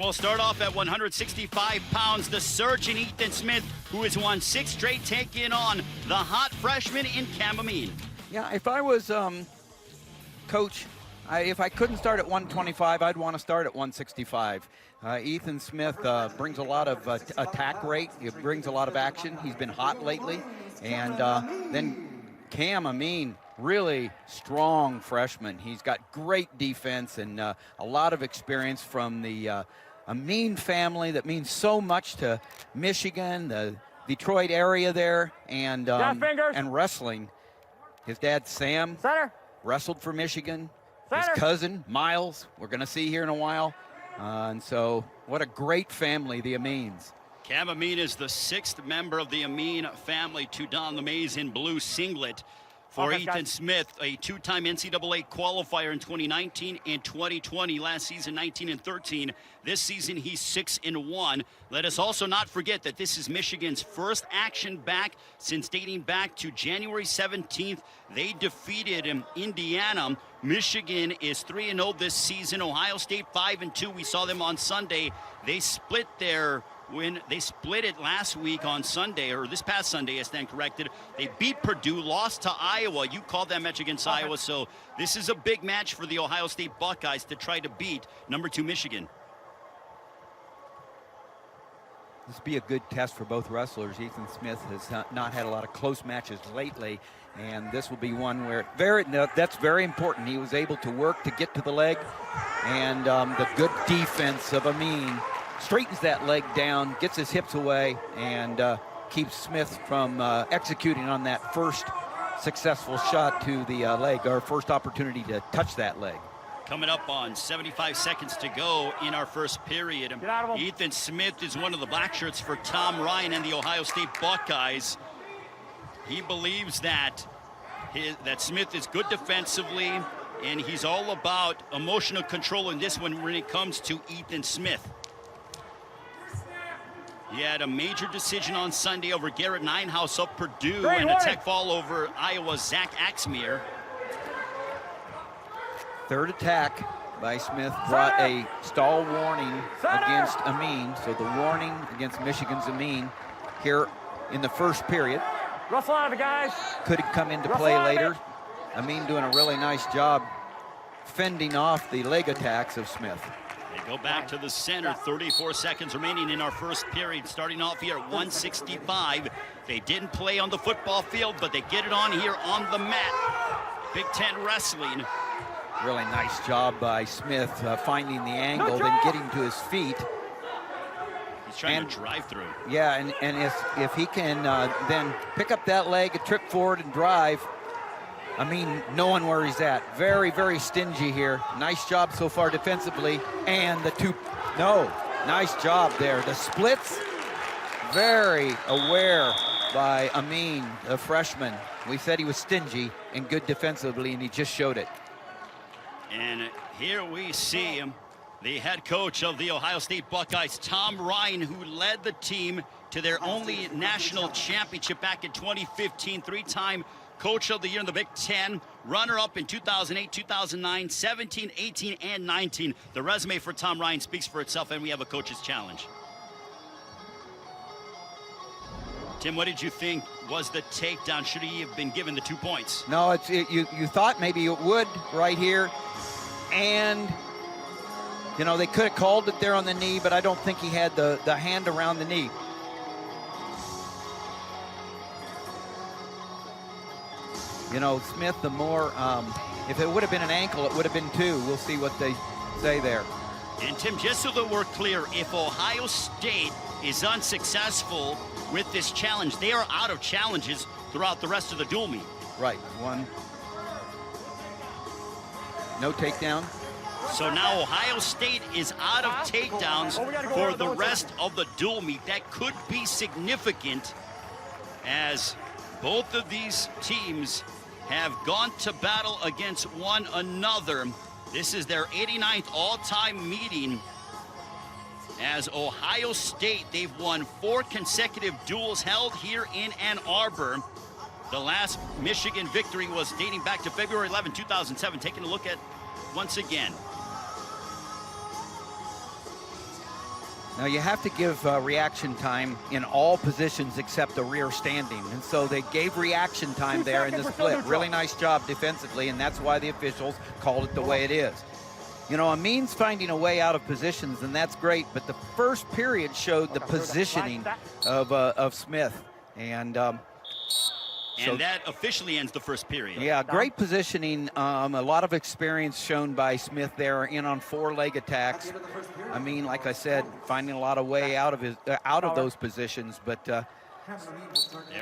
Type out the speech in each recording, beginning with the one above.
We'll start off at 165 pounds. The surgeon Ethan Smith, who has won 6 straight, taking on the hot freshman in Amine. Yeah, if I was coach, if I couldn't start at 125, I'd want to start at 165. Ethan Smith brings a lot of attack rate. He brings a lot of action. He's been hot lately. And then Amine, really strong freshman. He's got great defense and a lot of experience from the Amine family that means so much to Michigan, the Detroit area there, and wrestling. His dad, Sam, wrestled for Michigan. His cousin, Miles, we're going to see here in a while. And so what a great family, the Amines. Amine is the 6th member of the Amine family to don the maize in blue singlet. For Ethan Smith, a 2-time NCAA qualifier in 2019 and 2020. Last season, 19 and 13. This season, he's 6-1. Let us also not forget that this is Michigan's first action back since dating back to January 17th. They defeated Indiana. Michigan is 3-0 this season. Ohio State 5-2. We saw them on Sunday. They split their when they split it last week on Sunday, or this past Sunday, I stand corrected. They beat Purdue, lost to Iowa. You called that match against Iowa, so this is a big match for the Ohio State Buckeyes to try to beat number 2 Michigan. This will be a good test for both wrestlers. Ethan Smith has not had a lot of close matches lately, and this will be one where that's very important. He was able to work to get to the leg, and the good defense of Amine straightens that leg down, gets his hips away, and keeps Smith from executing on that first successful shot to the leg, our first opportunity to touch that leg. Coming up on 75 seconds to go in our first period. Ethan Smith is one of the black shirts for Tom Ryan and the Ohio State Buckeyes. He believes that Smith is good defensively, and he's all about emotional control in this one when it comes to Ethan Smith. He had a major decision on Sunday over Garrett Ninehouse of Purdue and a tech fall over Iowa's Zach Axmeer. Third attack by Smith brought a stall warning against Amine. So the warning against Michigan's Amine here in the first period. Russell out of it, guys. Could come into play later. Amine doing a really nice job fending off the leg attacks of Smith. They go back to the center, 34 seconds remaining in our first period, starting off here at 165. They didn't play on the football field, but they get it on here on the mat. Big Ten Wrestling. Really nice job by Smith finding the angle, then getting to his feet. He's trying to drive through. Yeah, and if he can then pick up that leg, a trip forward and drive, knowing where he's at. Very, very stingy here. Nice job so far defensively. And nice job there. The splits, very aware by Amine, the freshman. We said he was stingy and good defensively, and he just showed it. And here we see him, the head coach of the Ohio State Buckeyes, Tom Ryan, who led the team to their only national championship back in 2015, 3-time Coach of the Year in the Big Ten, runner-up in 2008, 2009, 17, 18, and 19. The resume for Tom Ryan speaks for itself, and we have a coach's challenge. Tim, what did you think was the takedown? Should he have been given the 2 points? No, you thought maybe it would right here. And, they could have called it there on the knee, but I don't think he had the hand around the knee. Smith, the more, if it would have been an ankle, it would have been 2. We'll see what they say there. And Tim, just so that we're clear, if Ohio State is unsuccessful with this challenge, they are out of challenges throughout the rest of the dual meet. Right, 1. No takedown. So now Ohio State is out of takedowns for the rest of the dual meet. That could be significant, as both of these teams have gone to battle against one another. This is their 89th all-time meeting. As Ohio State, they've won 4 consecutive duels held here in Ann Arbor. The last Michigan victory was dating back to February 11, 2007. Taking a look at once again. Now you have to give reaction time in all positions except the rear standing. And so they gave reaction time there in the split. Really nice job defensively, and that's why the officials called it the way it is. You know, Amine's finding a way out of positions, and that's great, but the first period showed the positioning of Smith. And so that officially ends the first period. Yeah, great positioning. A lot of experience shown by Smith there in on 4 leg attacks. Amine, like I said, finding a lot of way out of those positions. But there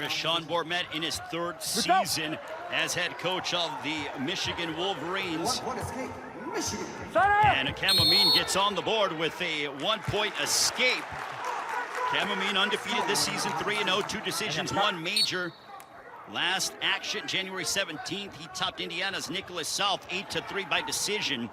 is Sean Bourmet in his 3rd season as head coach of the Michigan Wolverines. And Cam Amine gets on the board with a 1-point escape. Cam Amine undefeated this season, 3-0, 2 decisions, 1 major. Last action, January 17th, he topped Indiana's Nicholas South 8-3 by decision.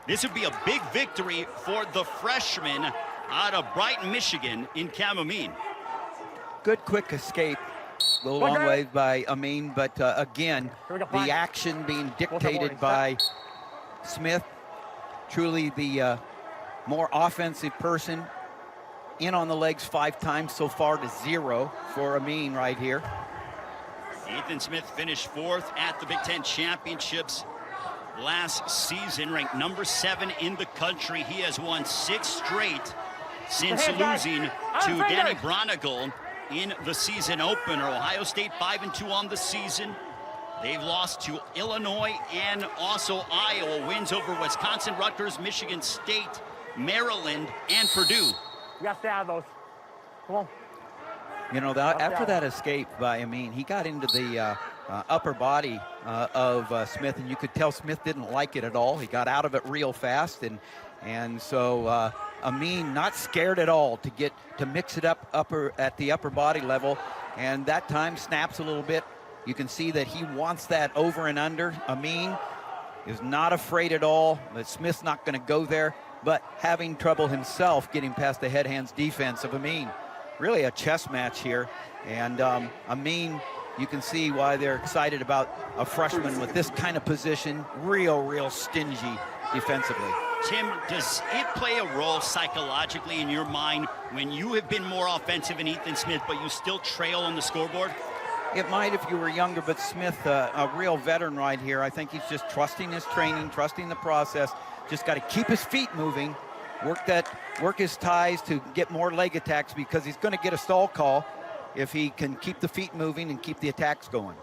This would be a big victory for the freshman out of Brighton, Michigan, in Cam Amine. Good quick escape. Go a long way by Amine, but again, the action being dictated by Smith, truly the more offensive person. In on the legs 5 times so far to 0 for Amine right here. Ethan Smith finished 4th at the Big Ten Championships last season, ranked number 7 in the country. He has won 6 straight since losing to Danny Bronigal in the season opener. Ohio State 5-2 on the season. They've lost to Illinois and also Iowa. Wins over Wisconsin, Rutgers, Michigan State, Maryland, and Purdue. You got to stay out of those. Come on. You know, after that escape by Amine, he got into the upper body of Smith, and you could tell Smith didn't like it at all. He got out of it real fast, and so Amine not scared at all to mix it up at the upper body level, and that time snaps a little bit. You can see that he wants that over and under. Amine is not afraid at all, but Smith's not going to go there, but having trouble himself getting past the head-hands defense of Amine. Really a chess match here, and Amine, you can see why they're excited about a freshman with this kind of position, real stingy defensively. Tim, does it play a role psychologically in your mind when you have been more offensive than Ethan Smith, but you still trail on the scoreboard? It might if you were younger, but Smith, a real veteran right here. I think he's just trusting his training, trusting the process. Just got to keep his feet moving, work his ties to get more leg attacks, because he's going to get a stall call if he can keep the feet moving and keep the attacks going.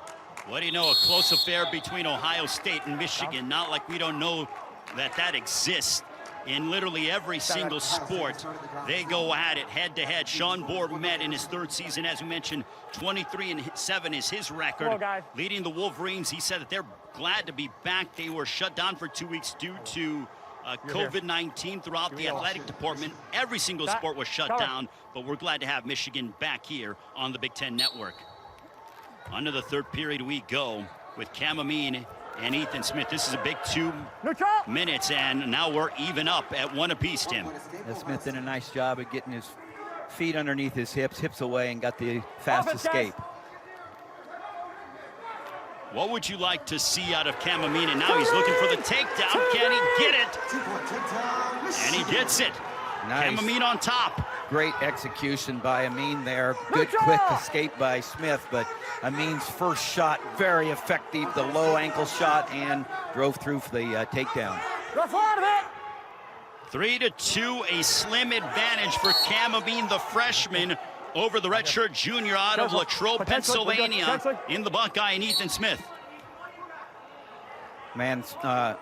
What do you know, a close affair between Ohio State and Michigan. Not like we don't know that exists in literally every single sport. They go at it head-to-head. Sean Bourmet in his 3rd season, as we mentioned, 23-7 is his record. Leading the Wolverines, he said that they're glad to be back. They were shut down for 2 weeks due to COVID-19 throughout the athletic department. Every single sport was shut down, but we're glad to have Michigan back here on the Big Ten Network. Under the 3rd period we go with Cam Amine and Ethan Smith. This is a big 2 minutes, and now we're even up at 1 apiece, Tim. Smith did a nice job of getting his feet underneath his hips away, and got the fast escape. What would you like to see out of Cam Amine? And now he's looking for the takedown. Can he get it? And he gets it. Nice. Cam Amine on top. Great execution by Amine there. Good quick escape by Smith, but Amine's first shot, very effective. The low ankle shot, and drove through for the takedown. 3-2, a slim advantage for Cam Amine, the freshman, over the redshirt junior out of Latrobe, Pennsylvania, in the Buckeye and Ethan Smith. Man,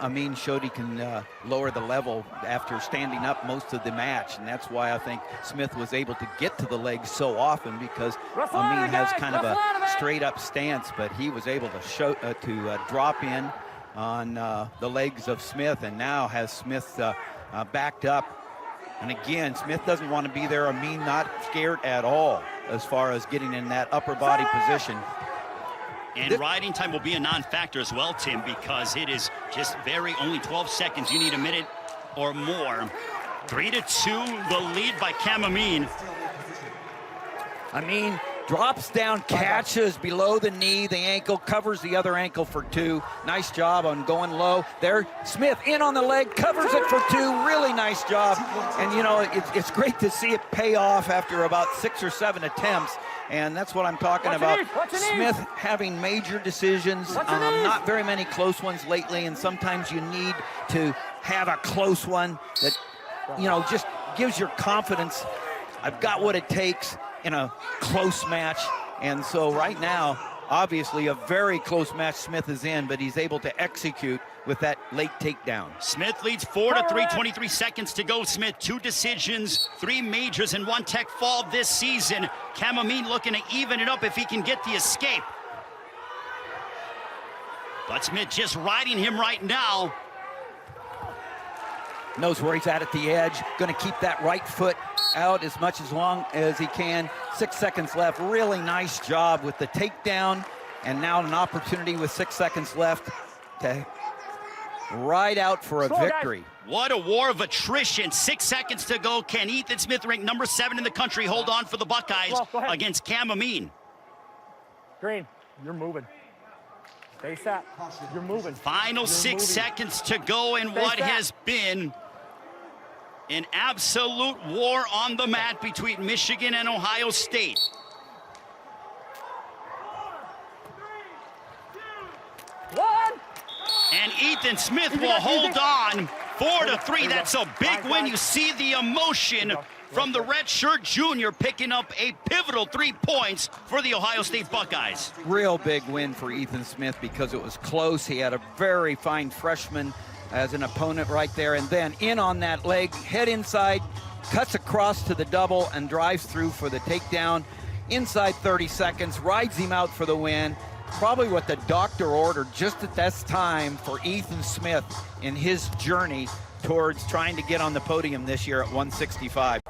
Amine showed he can lower the level after standing up most of the match, and that's why I think Smith was able to get to the legs so often, because Amine has kind of a straight-up stance, but he was able to drop in on the legs of Smith, and now has Smith backed up. And again, Smith doesn't want to be there. Amine not scared at all as far as getting in that upper body position. And riding time will be a non-factor as well, Tim, because it is just only 12 seconds. You need a minute or more. 3-2, the lead by Cam Amine. Amine drops down, catches below the knee, the ankle, covers the other ankle for 2. Nice job on going low. There, Smith in on the leg, covers it for 2. Really nice job. And, you know, it's great to see it pay off after about 6 or 7 attempts. And that's what I'm talking about. Smith having major decisions, not very many close ones lately, and sometimes you need to have a close one that, you know, just gives your confidence. I've got what it takes in a close match. And so right now, obviously a very close match Smith is in, but he's able to execute with that late takedown. Smith leads 4-3, 23 seconds to go. Smith, 2 decisions, 3 majors, and 1 tech fall this season. Amine looking to even it up if he can get the escape. But Smith just riding him right now. Knows where he's at the edge. Going to keep that right foot out as much as long as he can. 6 seconds left. Really nice job with the takedown. And now an opportunity with 6 seconds left to ride out for a victory. What a war of attrition. 6 seconds to go. Can Ethan Smith, ranked number 7 in the country, hold on for the Buckeyes against Amine? Green, you're moving. Stay set. You're moving. Final 6 seconds to go in what has been an absolute war on the mat between Michigan and Ohio State. And Ethan Smith will hold on 4-3. That's a big win. You see the emotion from the redshirt junior picking up a pivotal 3 points for the Ohio State Buckeyes. Real big win for Ethan Smith because it was close. He had a very fine freshman as an opponent right there, and then in on that leg, head inside, cuts across to the double and drives through for the takedown. Inside 30 seconds, rides him out for the win. Probably what the doctor ordered just at this time for Ethan Smith in his journey towards trying to get on the podium this year at 165.